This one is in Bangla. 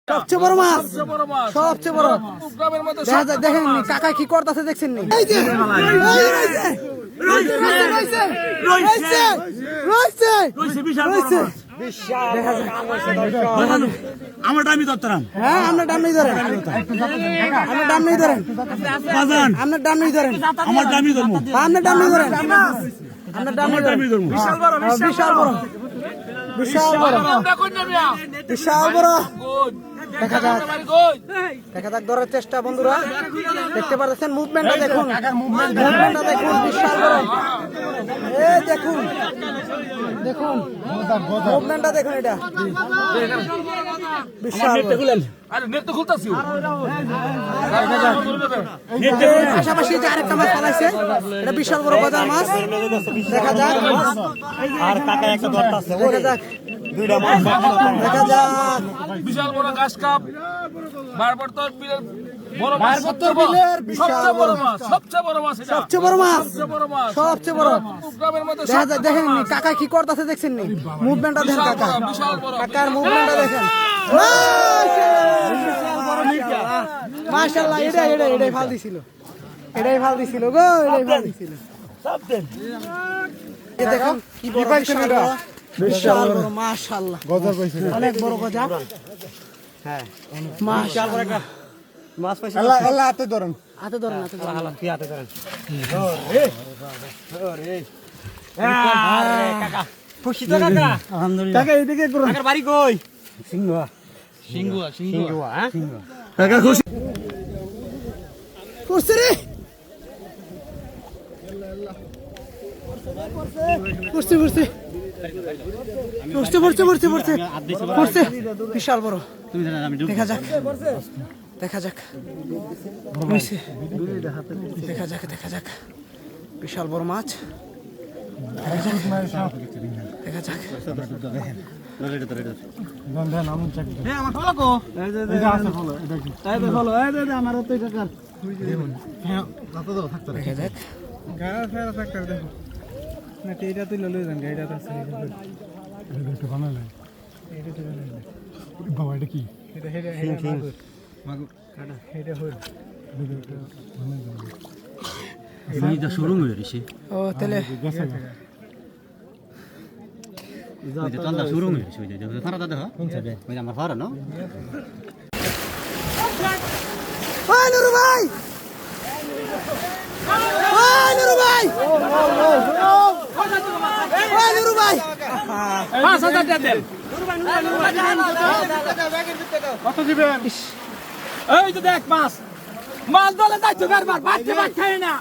সবচেয়ে বড় মাছ, সবচেয়ে বড়। দেখেন কাকা কি করতেছে, দেখছেন নি? আমার ডামি ধরতাম। হ্যাঁ, আপনার ডাম নেই ধরেন, আপনার ডাম নেই ধরেন, আপনার ডাম নেই ধরেন, আমার ডামি ধরবো, আপনার ডাম নেই ধরেন, আপনার ডাম নেই ধরেন। বিশাল বড়, বিশাল বড়, বিশাল বড়, বিশাল বড়। দেখা যাক, দেখা যাক, ধরার চেষ্টা বন্ধুরা। দেখতে পাচ্ছেন মুভমেন্টটা দেখুন, মুভমেন্টটা দেখুন, বিশাল বড়। এই দেখুন, দেখুন মুভমেন্টটা দেখুন, এটা বিশাল বড়। পাশাপাশি যে আরেকটা মাছ পালাইছে, এটা বিশাল বড় বাজার মাছ। দেখা যাক, আর কাকা একটা ধরতাছে। দেখা যাক, দেখা যাক। বিশাল বড় গাছ কাপ বারবার তো বড় মাছ, সবচেয়ে বড় মাছ, সবচেয়ে বড় মাছ, সবচেয়ে বড় মাছ, সবচেয়ে বড়। গ্রামের মধ্যে দেখা যায়, দেখেন নি কাকা কি করতেছে, দেখছেন নি? মুভমেন্টটা দেখেন কাকা, বিশাল বড়। কাকার মুভমেন্টটা দেখেন। মাশাআল্লাহ, এটাই ফাল দিছিল, এটাই ফাল দিছিল গো, এটাই ফাল দিছিল। এই দেখুন কি বড়, বিশাল বড়, মাশাআল্লাহ, অনেক বড় গজা। হ্যাঁ, মাশাআল্লাহ, একটা মাছ পাইছি। আল্লাহ হাতে ধরেন, হাতে ধরেন, হাতে ধরেন, আল্লাহ কি হাতে ধরেন। আরে কাকা খুশি তো কাকা? আলহামদুলিল্লাহ। কাকা এদিকে করুন, কাকার বাড়ি কই? সিংহুয়া, সিংহুয়া, সিংহুয়া, হ্যাঁ কাকা খুশি করছে রে, করছে করছে করছে করছে করছে করছে, বিশাল বড়। দেখা যাক, দেখা যাক, দেখা যাক, দেখা যাক, বিশাল বড় মাছ। দেখা যাক, ও তাহলে নুরু ভাই, নুরু ভাই, নুরু ভাই, 5,000 টাকা দেন। কত দিবেন? এই তো দেখ মাছ, মাছ দলে যাইছো বারবার, বাচ্চা বাচ্চা খায় না।